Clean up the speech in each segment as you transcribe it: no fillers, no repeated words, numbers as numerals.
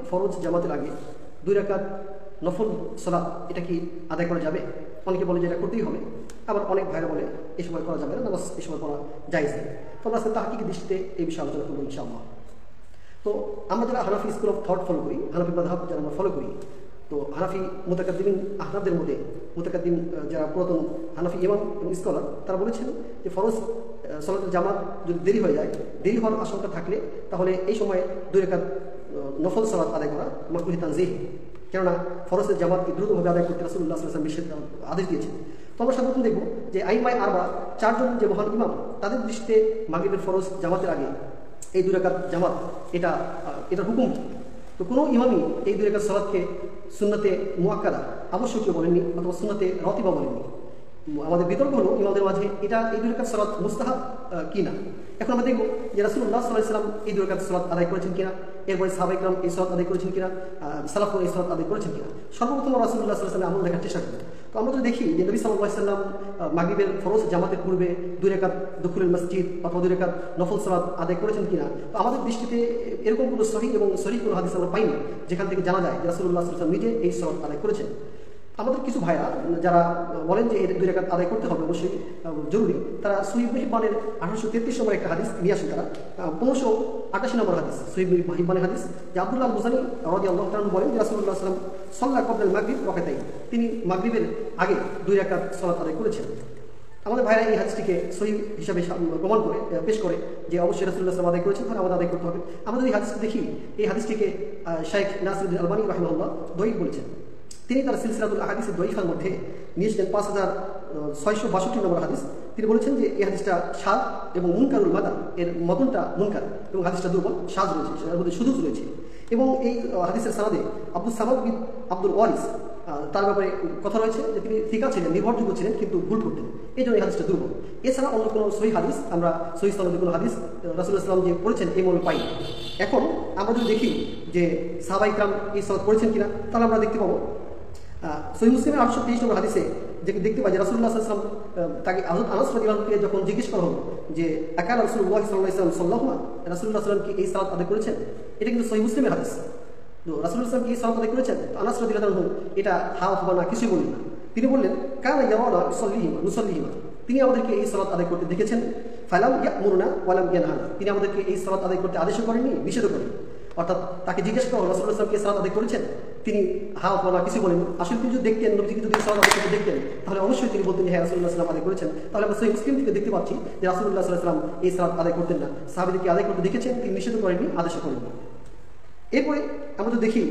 ফরজ জামাতের আগে 2 রাকাত নফল সালাত এটা কি আদায় করা যাবে? অনেকে বলে যে এটা করতেই হবে, আবার অনেক ভাইরা বলে এই সময় করা যাবে না, নামাজ এই সময় পড়া জায়েজ নেই। তো আমরা আজকে তাহকিকের দৃষ্টিতে এই বিষয়ে আলোচনা করবো ইনশাআল্লাহ। তো আমরা যারা হানাফি স্কুল অফ থট ফলো করি, হানাফি মাযহাব যারা আমরা ফলো করি, তো হানাফি মুতাকাদ্দিমিন আহনাফদের মধ্যে মুতাকাদ্দিম যারা পুরাতন হানাফি ইমাম এবং স্কলার তারা বলেছেন যে ফরজ সালাতের জামাত যদি দেরি হয়ে যায়, দেরি হওয়ার আশঙ্কা থাকলে তাহলে এই সময় 2 রাকাত নফল সালাত আদায় করা মাকরুহ তানজিহ, কেননা ফরজের জামাতকে দ্রুতভাবে আদায় করতে রাসূলুল্লাহ সাল্লাল্লাহু আলাইহি ওয়াসাল্লাম আদেশ দিয়েছেন। তো আমরা সর্বপ্রথম দেখব যে আইমায়ে আরবা 4 জন যে মহান ইমাম তাদের দৃষ্টিতে মাগরিবের ফরজ জামাতের আগে এই 2 রাকাত জামাত এটার হুকুম। তো কোনো ইমামই এই 2 রাকাত সালাতকে সুন্নতে মুআক্কাদা আবশ্যকীয় বলেননি অথবা সুন্নতে রাতিবা বলেননি। আমাদের বিতর্ক হলো ইমামদের মাঝে এটা এই 2 রাকাত সালাত মুস্তাহাব কি না। এখন আমরা দেখব যে রাসূলুল্লাহ সাল্লাল্লাহু আলাইহি ওয়াসাল্লাম এই 2 রাকাত সালাত আদায় করেছেন কিনা, এরপরে সাহাবায়ে কেরাম এই সালাত আদায় করেছেন কিনা, সালাফগণ এই সালাত আদায় করেছেন কিনা। সর্বপ্রথম রাসূলুল্লাহ সাল্লাল্লাহু আলাইহি ওয়াসাল্লাম আমল দেখার চেষ্টা করি। তো আমরা যদি দেখি যে নবী সাল্লাল্লাহু আলাইহি ওয়াসাল্লাম মাগরিবের ফরজ জামাতের পূর্বে 2 রাকাত দুখুলুল মসজিদ অথবা 2 রাকাত নফল সালাত আদায় করেছেন কিনা, তো আমাদের দৃষ্টিতে এরকম কোনো সহিহ এবং সহিহ কোনো হাদিস আমরা পাইনি যেখান থেকে জানা যায় যে রাসূলুল্লাহ সাল্লাল্লাহু আলাইহি ওয়াসাল্লাম নিজে এই সালাত আদায় করেছেন। আমাদের কিছু ভাইরা যারা বলেন যে এই 2 রাকাত আদায় করতে হবে অবশ্যই জরুরি, তারা সহিহ ইবনে হিব্বানের 1833 নম্বর একটা হাদিস নিয়ে আসেন, তারা 1588 নম্বর হাদিস সহিহ ইবনে হিব্বানের হাদিস, যে আব্দুল্লাহ আল মুজানি রাদিয়াল্লাহু তাআলা বলেন যে রাসূলুল্লাহ সাল্লাল্লাহু আলাইহি ওয়াসাল্লাম সাল্লা ক্বাবলাল মাগরিব রাকাতাইন, তিনি মাগরিবের আগে 2 রাকাত সালাত আদায় করেছেন। আমাদের ভাইরা এই হাদিসটিকে সহিহ হিসাবে প্রমাণ করে পেশ করে যে অবশ্যই রাসূলুল্লাহ সাল্লাল্লাহু আলাইহি ওয়াসাল্লাম আদায় করেছেন, তাহলে আমাদের আদায় করতে হবে। আমরা যদি হাদিসটি দেখি, এই হাদিসটিকে শাইখ নাসিরুদ্দিন আলবানী রাহিমাহুল্লাহ দঈফ বলেছেন। তিনি তার সিলসিলাতুল আহাদিসের দঈফার মধ্যে নিয়ে এসেছেন 5662 নম্বর হাদিস। তিনি বলেছেন যে এই হাদিসটা শায এবং মুনকারুল মাদান, এর মতনটা মুনকার এবং হাদিসটা দুর্বল, শায রয়েছে, এর মধ্যে শুধু রয়েছে। এবং এই হাদিসের সানাদে আব্দুল সামাদ বিন আব্দুল ওয়ারিস তার ব্যাপারে কথা রয়েছে যে তিনি থিকা ছিলেন, নির্ভরযোগ্য ছিলেন, কিন্তু ভুল করতেন, এই জন্য এই হাদিসটা দুর্বল। এছাড়া অন্য কোনো সহিহ হাদিস আমরা সহিহ সনদে কোনো হাদিস রাসূলুল্লাহ সাল্লাল্লাহু আলাইহি ওয়াসাল্লাম যে পড়েছেন এই মর্মে পাই। এখন আমরা যদি দেখি যে সাহাবায়ে কেরাম এই সালাত পড়েছেন কিনা, তাহলে আমরা দেখতে পাবো সহিহ মুসলিমের 823 নম্বর হাদিসে যে দেখতে পাই যে রাসূলুল্লাহ সাল্লাল্লাহু আলাইহি ওয়াসাল্লাম তাকে হযরত আনাস রাদিয়াল্লাহু আনহুকে যখন জিজ্ঞেস করা হলো যে আকাল রাসূলুল্লাহ সাল্লাল্লাহু আলাইহি ওয়াসাল্লাম রাসূলুল্লাহ সাল্লাল্লাহু আলাইহি ওয়াসাল্লাম কি এই সালাত আদায় করেছেন, এটা কিন্তু সহিহ মুসলিমের হাদিস। তো রাসূলুল্লাহ সাল্লাল্লাহু আলাইহি ওয়াসাল্লাম কি এই সালাত আদায় করেছেন? তো আনাস রাদিয়াল্লাহু আনহু এটা হা অথবা না কিছুই বলেন না। তিনি বললেন কানা ইয়ারানা নুসাল্লিহিমা, তিনি আমাদেরকে এই সালাত আদায় করতে দেখেছেন। ফালাম ইয়ামুরুনা ওয়ালাম ইয়ানহানা, তিনি আমাদেরকে এই সালাত আদায় করতে আদেশ করেননি, নিষেধ করেননি। অর্থাৎ তাকে জিজ্ঞেস করা রাসূলুল্লাহ সাল্লাল্লাহু আলাইহি ওয়াসাল্লাম কি সালাত আদায় করেছেন, তিনি হা অথবা না কিছু বলেন। আসলে তিনি যদি দেখতেন, নবীজি যদি সালাত আদায় করতে দেখতেন, তাহলে অবশ্যই তিনি বলতেন হ্যাঁ রাসূলুল্লাহ সাল্লাল্লাহু আলাইহি ওয়াসাল্লাম আদায় করেছেন। তাহলে আমরা সহিহ মুসলিম থেকে দেখতে পাচ্ছি যে রাসূলুল্লাহ সাল্লাল্লাহু আলাইহি ওয়াসাল্লাম এই সালাত আদায় করতেন না, সাহাবীদেরকে আদায় করতে দেখেছেন, তিনি নিষেধ করেননি, আদেশ করেননি। এরপরে আমরা যদি দেখি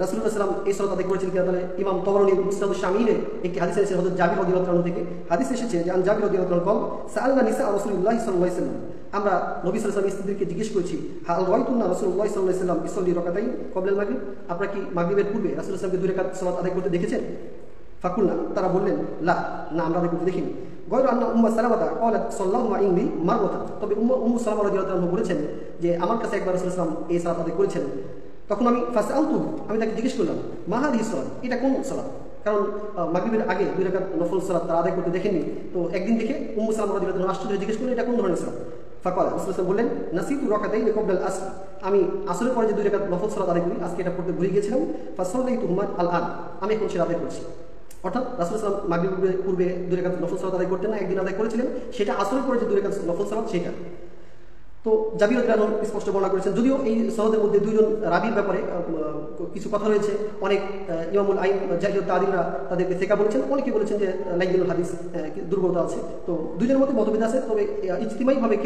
রাসূলুল্লাহ সাল্লাল্লাহু আলাইহি ওয়াসাল্লাম এই সালাত আদায় করেছেন কিনা, তাহলে ইমাম তাবরানী মুসনাদুশ শামিলে একটি হাদিস এসেছে হযরত জাবির রাদিয়াল্লাহু আনহু থেকে। হাদিস এসেছে যে আন জাবির রাদিয়াল্লাহু আনহু সাআলনা নিসা রাসূলুল্লাহ সাল্লাল্লাহু আলাইহি ওয়াসাল্লাম, আমরা নবী সাল্লাল্লাহু আলাইহি ওয়াসাল্লাম স্ত্রীদেরকে জিজ্ঞেস করেছি হাল রাআইতুনা রাসূলুল্লাহ সাল্লাল্লাহু আলাইহি ওয়াসাল্লাম ইসাল্লি রাকাতাইন ক্বাবলাল মাগরিব, আপনারা কি মাগরিবের পূর্বে রাসূলুল্লাহ সাল্লাল্লাহু আলাইহি ওয়াসাল্লামকে 2 রাকাত সালাত আদায় করতে দেখেছেন? ফাকুলনা, তারা বললেন লা, না আমরা আদায় করতে দেখিনি। গয়র আন্না উম্মু সালামাতা ক্বালাত সাল্লাল্লাহু আলাইহি মারওয়াতান, তবে উম্মু সালামা রাদিয়াল্লাহু আনহা বলেছেন যে আমার কাছে একবার রাসূলুল্লাহ সাল্লাল্লাহু আলাইহি ওয়াসাল্লাম এই সালাত আদায় করেছেন। তখন আমি আমি তাকে জিজ্ঞেস করলাম মা হাদিহি সালাত, এটা কোন সালাত? কারণ মাগরিবের আগে 2 রাকাত নফল সালাত তারা আদায় করতে দেখেননি। তো একদিন দেখে উম্মু সালামা রাদিয়াল্লাহু আনহা আশ্চর্য জিজ্ঞেস করলেন এটা কোন ধরনের সালাত? ফাকাল রাসূলুল্লাহ বললেন নাসিতু রাকাতাইন ক্বাবলাল আসর, আমি আসরের পরে যে 2 রাকাত নফল সালাত আদায় করি আজকে এটা পড়তে ভুলে গিয়েছিলাম। ফাসাল্লাইতুহুমা আল আন, আমি এখন সেটা আদায় করছি। অর্থাৎ রাসূলুল্লাহ সাল্লাল্লাহু আলাইহি ওয়াসাল্লাম মাগরিবের পূর্বে 2 রাকাত নফল সালাত আদায় করতেন না, একদিন আদায় করেছিলেন, সেটা আসরের পরে যে 2 রাকাত নফল সালাত সেটা। তো জাবির রাদিয়াল্লাহু আনহু স্পষ্ট বর্ণনা করেছেন, যদিও এই সনদের মধ্যে 2 জন রাবীর ব্যাপারে কিছু কথা রয়েছে। অনেক ইমামুল আইন জাহিদ তাদিলরা তাদেরকে সেকা বলেছেন, অনেকে বলেছেন যে লাইনুল হাদিস দুর্বলতা আছে। তো 2 জনের মধ্যে মতভেদ আছে, তবে ইজমাইভাবে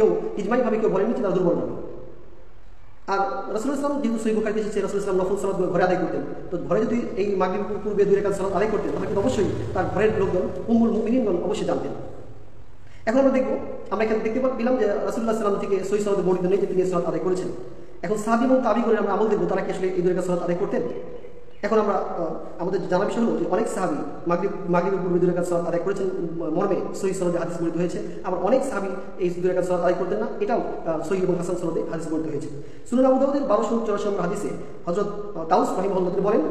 কেউ বলেননি যে তারা দুর্বল নয়। আর রাসূলুল্লাহ সাল্লাল্লাহু আলাইহি ওয়াসাল্লাম যেহেতু সহিহ বুখারীতে এসেছে রাসূলুল্লাহ সাল্লাল্লাহু আলাইহি ওয়াসাল্লাম নফল সালাত ঘরে আদায় করতেন, তো ঘরে যদি এই মাগরিবের পূর্বে 2 রাকাত সালাত আদায় করতেন তাহলে কিন্তু অবশ্যই তার ঘরের লোকজন উম্মুল মুমিনিনগণ অবশ্যই জানতেন। এখন আমরা দেখব, আমরা এখানে দেখতে পেলাম যে রাসূলুল্লাহ সাল্লাল্লাহু আলাইহি ওয়াসাল্লাম থেকে সহিহ সনদে বর্ণিত নেই যে তিনি সালাত আদায় করেছেন। এখন সাহাবী এবং তাবিঈগণের আমরা আমল দেখব তারা কি আসলে এই 2 রাকাত সালাত আদায় করতেন। এখন আমরা আমাদের জানা বিষয় হলো যে অনেক সাহাবী মাগরিবের পূর্বে 2 রাকাত সালাত আদায় করেছেন মর্মে সহিহ সনদে হাদিস বর্ণিত হয়েছে। আবার অনেক সাহাবী এই 2 রাকাত সালাত আদায় করতেন না, এটাও সহিহ এবং হাসান সনদে হাদিস বর্ণিত হয়েছে। সুনান আবু দাউদের 1284 নম্বর হাদিসে হযরত তাউস রাহিমাহুল্লাহ তিনি বলেন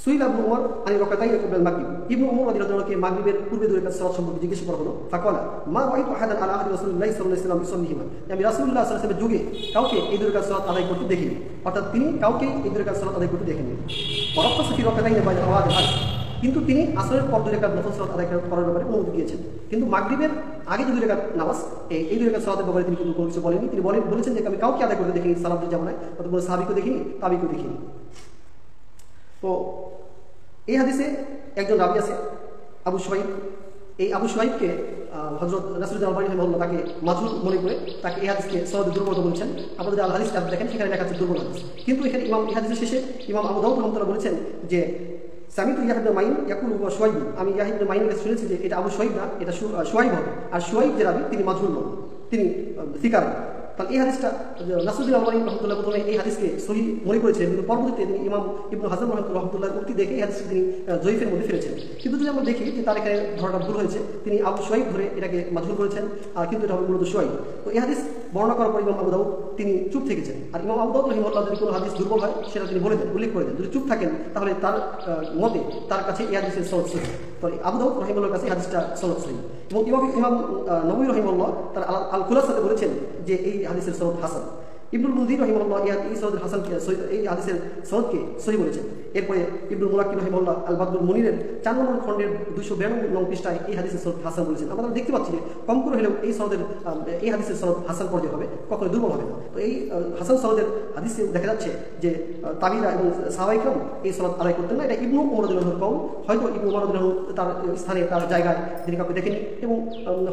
সুইল আবু উমর আনি রাকাতাইন ক্বাবলা মাগরিব। ইবনে উমর রাদিয়াল্লাহু আনহু কে মাগরিবের পূর্বে 2 রাকাত সালাত সম্পর্কে জিজ্ঞাসা করা হলো। ফাকালা মা রাআইতু আহাদান আলা আহদি রাসূলুল্লাহ সাল্লাল্লাহু আলাইহি ওয়াসাল্লাম ইউসাল্লিহিমা। আমি রাসূলুল্লাহ সাল্লাল্লাহু আলাইহি ওয়াসাল্লামের যুগে কাউকে এই 2 রাকাত সালাত আদায় করতে দেখিনি, অর্থাৎ তিনি কাউকে এই 2 রাকাত সালাত আদায় করতে দেখেননি। ওয়ারাফা ফি রাকাতাইন বাইনা আওয়াদ আল, কিন্তু তিনি আসরের পর 2 রাকাত নফল সালাত আদায় করার ব্যাপারে অনুমতি দিয়েছেন। কিন্তু মাগরিবের আগে যে 2 রাকাত নামাজ, এই 2 রাকাত সালাতের ব্যাপারে তিনি কোনো কিছু বলেননি। তিনি বলেছেন যে আমি কাউকে আদায় করতে দেখিনি সালাতের জামানায়, অর্থাৎ কোনো সাহাবীকে দেখিনি, তাবিকেও দেখিনি। তো এই হাদিসে একজন রাবী আছে আবু শুয়াইব। এই আবু শুয়াইবকে হযরত নাসিরুদ্দিন আলবানী রাহিমাহুল্লাহ তাকে মাজহুল মনে করে তাকে এই হাদিসকে সনদে দুর্বল বলেছেন। আপনাদের আল হাদিস দেখেন, সেখানে লেখা আছে দুর্বল হাদিস। কিন্তু এখানে এই হাদিসের শেষে ইমাম আবু দাউদ রাহমাতুল্লাহ বলেছেন যে সামিতু ইয়াহয়া ইবনে মাইন ইয়াকুলু ওয়া শুয়াইব, আমি ইয়াহয়া ইবনে মাইনের কাছে শুনেছি যে এটা আবু শুয়াইব না, এটা শুয়াইব হবে। আর শুয়াইব যে রাবী তিনি মাজহুল নন, তিনি ফিকার। তাহলে এই হাদিসটা নাসিরুদ্দিন আলবানী রাহমাতুল্লাহ প্রথমে এই হাদিসকে সহিহ মনে করেছিলেন, কিন্তু পরবর্তীতে তিনি ইমাম ইবনে হাজম রাহমাতুল্লাহর উক্তি দেখে এই হাদিসকে তিনি জয়ীফের মধ্যে ফেলেছেন। কিন্তু যদি আমরা দেখি যে তার এখানে ধরাটা ভুল হয়েছে, তিনি আবু শুয়াইব ধরে এটাকে মাজহুল করেছেন, আর কিন্তু এটা হবে মূলত শুয়াইব। তো এই হাদিস বর্ণনা করার পর ইমাম আবু দাউদ তিনি চুপ থেকেছেন। আর ইমাম আবু দাউদ রাহিমাহুল্লাহ যদি কোনো হাদিস দুর্বল হয় সেটা তিনি বলে দেন, উল্লেখ করে দেন। যদি চুপ থাকেন তাহলে তার মতে তার কাছে এই হাদিসের সনদ সহিহ। তো আবু দাউদ রাহিমাহুল্লাহর কাছে এই হাদিসটা সনদ সহিহ। এবং ইমাম নববী রাহিমাহুল্লাহ তার আল খুলাসাতে বলেছেন যে এই হাদিসের সনদ হাসান। ইবনুল মুনজির রাহিমাহুল্লাহ এই সনদ হাসানকে এই হাদিসের সনদকে সহিহ বলেছেন। এরপরে ইবনুল মুলাক্কিন রাহিমাহুল্লাহ আল বাদরুল মুনিরের 4 নম্বর খণ্ডের 292 নং পৃষ্ঠায় এই হাদিসের সনদ হাসান বলেছেন। আমরা দেখতে পাচ্ছি যে কম করে হলেও এই হাদিসের সনদ হাসান পর্যায়ে হবে, কখনো দুর্বল হবে না। তো এই হাসান সনদের হাদিসে দেখা যাচ্ছে যে তাবিরা এবং সাহাবায়ে কেরাম এই সনদ আদায় করতেন না। এটা ইবনু উমর রাদিয়াল্লাহু আনহুর কওল। হয়তো ইবনু উমর রাদিয়াল্লাহু আনহু তার স্থানে, তার জায়গায় তিনি কাউকে দেখেনি, এবং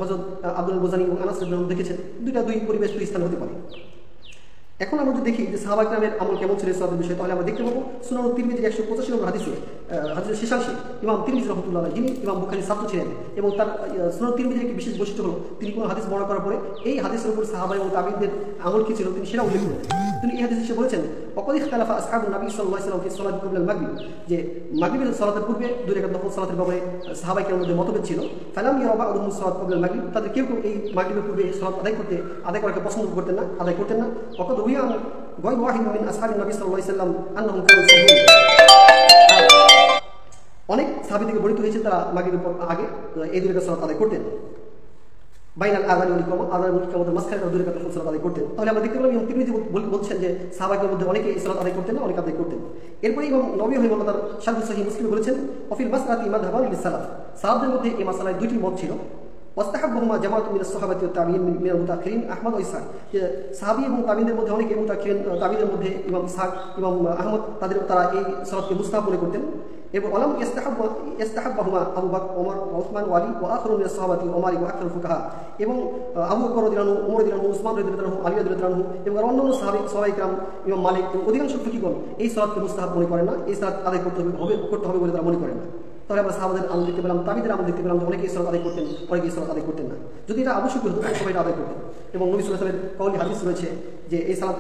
হযরত আব্দুল মুজানি এবং আনাস রাদিয়াল্লাহু আনহু দেখেছেন। দুই পরিবেশ, 2 স্থান হতে পারে। এখন আমরা যদি দেখি যে সাহাবা কিরামের আমল কেমন ছিল সালাতের বিষয়ে, তাহলে আমরা দেখতে পাবো সুনান তিরমিজির 185 নম্বর হাদিসের শেষাংশে ইমাম তিরমিজি রাহমাতুল্লাহ আলাইহি, যিনি ইমাম বুখারীর ছাত্র ছিলেন, এবং তার সুনান তিরমিজির একটি বিশেষ বৈশিষ্ট্য হলো তিনি কোনো হাদিস বর্ণনা করার পরে এই হাদিসের উপর সাহাবা এবং তাবিঈনদের আমল কি ছিল তিনি সেটা উল্লেখ করেন। তিনি এই হাদিসে বলেছেন ওয়াকাদ ইখতালাফা আসহাবুন নবী সাল্লাল্লাহু আলাইহি ওয়াসাল্লাম ফি সালাতি ক্বাবলা মাগরিব, যে মাগরিবের সালাতের পূর্বে 2 রাকাত নফল সালাতের ব্যাপারে সাহাবায়ে কেরামের মধ্যে মতভেদ ছিল। ফালাম ইয়ারা বা'দুহুম সালাত ক্বাবলা মাগরিব, তাদের কেউ এই মাগরিবের পূর্বে সালাত আদায় করাকে পছন্দ করতেন না, আদায় করতেন না। ওয়াকাদ রুইয়া غير واحد من اصحاب النبي صلى الله عليه وسلم انهم كانوا يصلون, অনেক সাহাবী থেকে বর্ণিত হয়েছে তারা মাগরিবের আগে এই 2 রাকাত সালাত আদায় করতেন। বাইনাল আযান ওয়াল ইকামা, আযান ওয়াল ইকামাতের মাঝখানে 2 রাকাত সালাত আদায় করতেন। তাহলে আমরা দেখতে পেলাম ইমাম তিরমিজি বলছেন যে সাহাবাদের মধ্যে অনেকে এই সালাত আদায় করতেন না, অনেকে আদায় করতেন। এরপরে ইমাম নববী রাহিমাহুল্লাহ তার শারহ সহিহ মুসলিমে বলেছেন ওয়াফিল মাসআলাতি মাযহাবান লিসালাফ, সাহাবাদের মধ্যে এই মাসআলায় 2টি মত ছিল। ওয়াস্তাহাব্বুহুমা জামাআতুম মিনাস সাহাবাতি ওয়াত তাবিঈন মিনাল মুতাআখিরিন আহমদ ওয়া ইসহাক, যে সাহাবী এবং তাবিঈনদের মধ্যে অনেকে, মুতাআখিরিন তাবিঈনদের মধ্যে ইমাম ইসহাক, ইমাম আহমদ, তারা এই সালাতকে মুস্তাহাব মনে করতেন। এবং ওয়ালাম ইস্তাহাব্বাহুমা আবু বকর, ওমর, ওসমান, ওয়ালি ওয়া আখরুন মিনাস সাহাবাতি ওমর ওয়া আকসারুল ফুকাহা, এবং আবু বকর রাদিয়াল্লাহু আনহু, ওমর রাদিয়াল্লাহু আনহু, উসমান রাদিয়াল্লাহু আনহু, আলী রাদিয়াল্লাহু আনহু এবং অন্যান্য সাহাবায়ে কেরাম, ইমাম মালিক এবং অধিকাংশ ফিকহিগণ এই সালাতকে মুস্তাহাব মনে করেন না, এই সালাত আদায় করতে হবে বলে তারা মনে করেন না। তাহলে আমরা সাহাবাদের আমল দেখতে পেলাম, তাবিঈদের আমল দেখতে পেলাম যে অনেকে এই সালাত আদায় করতেন, অনেকে এই সালাত আদায় করতেন না। যদি এটা আবশ্যক হতো তাহলে সবাই এটা আদায় করতেন। এবং নবী সাল্লাল্লাহু আলাইহি ওয়াসাল্লামের কওলি হাদিস রয়েছে যে এই সালাত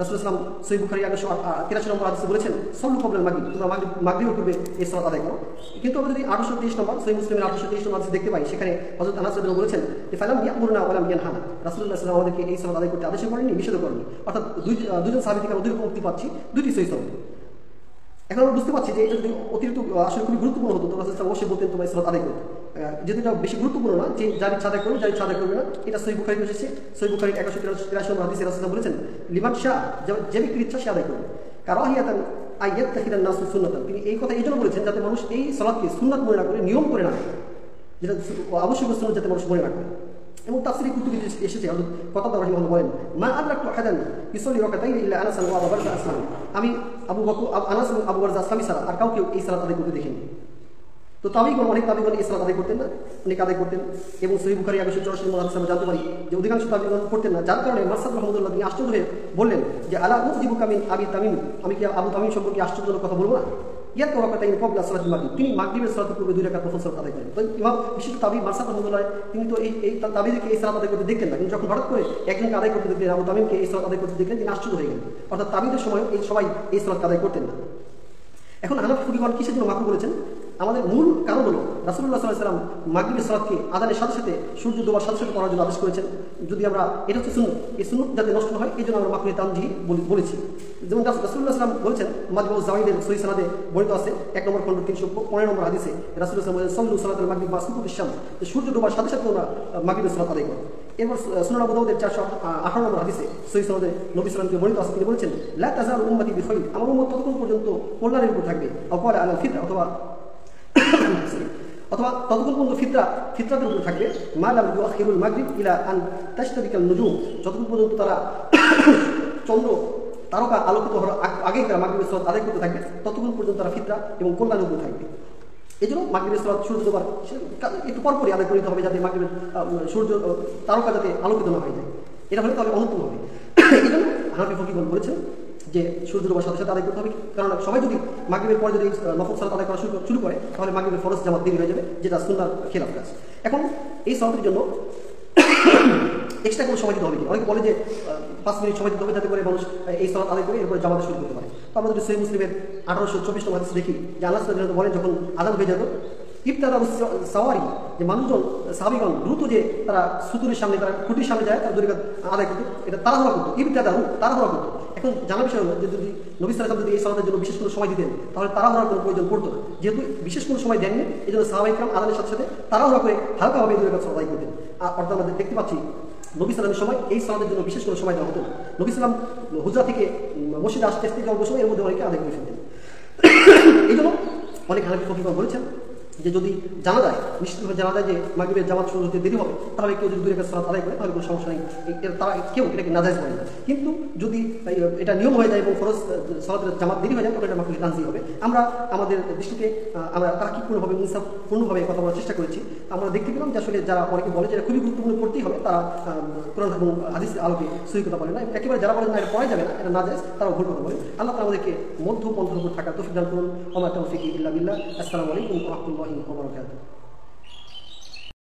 রাসূলুল্লাহ সাল্লাল্লাহু আলাইহি ওয়াসাল্লাম সহিহ বুখারী 883 নম্বর হাদিসে বলেছেন সাল্লু ক্বাবলা মাগরিব, তোমরা মাগরিবের পূর্বে এই সালাত আদায় করো। কিন্তু আমরা যদি 823 নম্বর সহিহ মুসলিমের 823 নম্বর হাদিসে দেখতে পাই, সেখানে হযরত আনাস রাদিয়াল্লাহু বলেছেন যে ফালাম ইয়ামুরনা ওয়া লাম ইয়ানহানা, রাসূলুল্লাহ সাল্লাল্লাহু আলাইহি ওয়াসাল্লাম আমাদেরকে এই সালাত আদায় করতে আদেশ করেননি, নিষেধ করেননি। অর্থাৎ দুজন সাহাবী থেকে আমরা 2 রকম মুক্তি পাচ্ছি, 2টি সহিহ সনদ। এখন আমরা বুঝতে পারছি যে এটা যদি অতিরিক্ত আসলে খুবই গুরুত্বপূর্ণ হতো, তোমরা অবশ্যই বলতেন তোমরা সালাত আদায় করো। যদি এটা বেশি গুরুত্বপূর্ণ না, যে যার ইচ্ছা আদায় করবে, যার ইচ্ছা আদায় করবে না, এটা সহিহ বুখারীতে এসেছে। সহিহ বুখারীর 183 নম্বর হাদিসে রাসূলুল্লাহ বলেছেন লিমান শাহ, যে ব্যক্তির ইচ্ছা সে আদায় করবে। কারাহিয়াতান আইয়াত্তাখিদান নাসু সুন্নাতান, তিনি এই কথা এই জন্য বলেছেন যাতে মানুষ এই সালাতকে সুন্নাত মনে না করে, নিয়ম করে না, যেটা আবশ্যক সুন্নাত যাতে মানুষ মনে না করে। এবং তাফসীরে কুতুবে এসেছে হযরত কতাদা রাহিমাহুল্লাহ বলেন মা আদরাকতু আহাদান ইউসাল্লি রাকাতাইন ইল্লা আনাস ওয়া আবু বাকর আসলাম, আমি আবু বকর, আনাস এবং আবু বাকর আসলামী ছাড়া আর কাউকে এই সালাত আদায় করতে দেখিনি। তো অনেক তাবিঈগণ এই সালাত আদায় করতেন না, অনেক আদায় করতেন। এবং সহিহ বুখারী 184 নম্বর হাদিসে আমরা জানতে পারি যে অধিকাংশ তাবিঈগণ করতেন না, যার কারণে মারসাদ রাহমাতুল্লাহ তিনি আশ্চর্য হয়ে বললেন যে আলা উযিবুকা মিন আবি তামিম, আমি কি আবু তামিম সম্পর্কে আশ্চর্যজনক কথা বলবো না? ইয়াত রাকাতাইন ক্বাবলা সালাতিল মাগরিব, তিনি মাগরিবের সালাতের পূর্বে 2 রাকাত নফল সালাত আদায় করেন। তো ইমাম বিশেষ তাবিঈ মারসাদ রাহমাতুল্লাহ তিনি তো এই তাবিঈদেরকে এই সালাত আদায় করতে দেখতেন না, কিন্তু যখন হঠাৎ করে একজনকে আদায় করতে দেখলেন, আবু তামিমকে এই সালাত আদায় করতে দেখলেন, তিনি আশ্চর্য হয়ে গেলেন। অর্থাৎ তাবিঈদের সময় এই সবাই এই সালাত আদায় করতেন না। এখন হানাফি ফকিহগণ কিসের জন্য মাকরুহ বলেছেন? আমাদের মূল কারণ হলো রাসূলুল্লাহ সাল্লাল্লাহু আলাইহি ওয়াসাল্লাম মাগরিবের সালাতকে আযানের সাথে সাথে সূর্য ডোবার সাথে সাথে পড়ার জন্য আদেশ করেছেন। যদি আমরা এটা হচ্ছে সুন্নত, এই সুন্নত যাতে নষ্ট না হয় এই জন্য আমরা মাকরুহে তানজিহি বলেছি। যেমন রাসূলুল্লাহ সাল্লাল্লাহু আলাইহি ওয়াসাল্লাম বলেছেন, মাজমুউজ জাওয়াইদের সহিহ সনদে বর্ণিত আছে 1 নম্বর খণ্ড 315 নম্বর হাদিসে রাসূলুল্লাহ সাল্লাল্লাহু আলাইহি ওয়াসাল্লাম বলেছেন, সাল্লু সালাতুল মাগরিব মা সুকুতিশ শামস, যে সূর্য ডোবার সাথে সাথে তোমরা মাগরিবের সালাত আদায় করো। এরপর সুনান আবু দাউদের 418 নম্বর হাদিসে সহিহ সনদে নবী সাল্লাল্লাহু আলাইহি ওয়াসাল্লাম বর্ণিত আছে, তিনি বলেছেন, লা তাজালু উম্মতি বিখাইর, আমার উম্মত ততক্ষণ পর্যন্ত কল্যাণের উপর থাকবে। অথবা আলাল ফিতরা, অথবা ততক্ষণ পর্যন্ত ফিতরাতের উপর থাকবে। মা লাম ইউআখিরুল মাগরিব ইলা আন তাশতাবিকাল নুজুম, যতক্ষণ পর্যন্ত তারা চন্দ্র তারকা আলোকিত হওয়ার আগেই তারা মাগরিবের সালাত আদায় করতে থাকবে, ততক্ষণ পর্যন্ত তারা ফিতরা এবং কল্যাণের উপর থাকবে। এই জন্য মাগরিবের সালাত সূর্য ডোবার একটু পরপরই আদায় করতে হবে, যাতে মাগরিবের সূর্য তারকা যাতে আলোকিত না হয়ে যায়, এটা হলে তাহলে অনুকূল হবে। এই জন্য হানাফি ফকিহগণ বলেছেন যে সূর্য ডোবার সাথে সাথে আদায় করতে হবে, কারণ সবাই যদি মাগরিবের পরে যদি নফল সালাত আদায় করা শুরু করে তাহলে মাগরিবের ফরজ জামাত দেরি হয়ে যাবে, যেটা সুন্নাহর খেলাফ কাজ। এখন এই সালাতের জন্য এক্সট্রা কোনো সময় দিতে হবে কি? অনেকে বলে যে 5 মিনিট সময় দিতে হবে যাতে করে মানুষ এই সালাত আদায় করে এরপরে জামাতে শুরু করতে পারে। তো আমরা যদি সহিহ মুসলিমের 1824 নম্বর হাদিস দেখি যে আল্লাহ সাল্লাল্লাহু আলাইহি ওয়াসাল্লাম বলেন, যখন আযান হয়ে যেত ইবতাদা সাওয়ারি, যে মানুষজন সাহাবীগণ দ্রুত যে তারা সুতুরের সামনে, তারা খুঁটির সামনে যায় তারা দরিকাত আদায় করতো, এটা তাড়াহুড়া করতো, তাড়াহুড়া করতো। এখন জানা বিষয় হলো যে যদি নবী সাল্লাল্লাহু আলাইহি ওয়াসাল্লাম যদি এই সালাতের জন্য বিশেষ কোনো সময় দিতেন তাহলে তাড়াহুড়ার কোনো প্রয়োজন পড়তো না। যেহেতু বিশেষ কোনো সময় দেননি, এই জন্য সাহাবায়ে কেরাম আযানের সাথে সাথে তাড়াহুড়া করে হালকাভাবে এই দরিকাত আদায় করতেন। অর্থাৎ আমরা দেখতে পাচ্ছি নবী সাল্লামের সময় এই সালাতের জন্য বিশেষ কোনো সময় দেওয়া হতো না। নবী সাল্লাম হুজরা থেকে মসজিদে আসতে আসতে অল্প সময় এর মধ্যে অনেকে আদায় করে ফেলতেন। এই জন্য অনেক হানাফি ফকিহগণ বলেছেন যে যদি জানা যায়, নিশ্চিতভাবে জানা যায় যে মাগরিবের জামাত শুরু হতে দেরি হবে, তাহলে কেউ যদি 2 রাকাত সালাত আদায় করে তাহলে কোনো সমস্যা নেই, তারা কেউ এটাকে নাজায়েজ বলে না। কিন্তু যদি এটা নিয়ম হয়ে যায় এবং ফরজ সালাতের জামাত দেরি হয়ে যায় তখন এটা মাকরুহে তানজিহি হবে। আমরা আমাদের দৃষ্টিতে আমরা তাহকিকপূর্ণভাবে ইনসাফপূর্ণভাবে কথা বলার চেষ্টা করেছি। আমরা দেখতে পেলাম যে আসলে যারা অনেকে বলে যে এটা খুবই গুরুত্বপূর্ণ পড়তেই হবে, তারা কোরআন এবং হাদিসের আলোকে সহি কথা বলে না। একেবারে যারা বলেন না এটা পড়া যাবে না, এটা নাজায়েজ, তারা ভুল কথা বলে। আল্লাহ তাআলা আমাদেরকে মধ্যপন্থার উপর থাকার তৌফিক দান করুন। ওয়া মা তাওফীকি ইল্লা বিল্লাহ। আসসালামু আলাইকুম ওয়া রাহমাতুল্লাহি ওয়া বারাকাতুহু।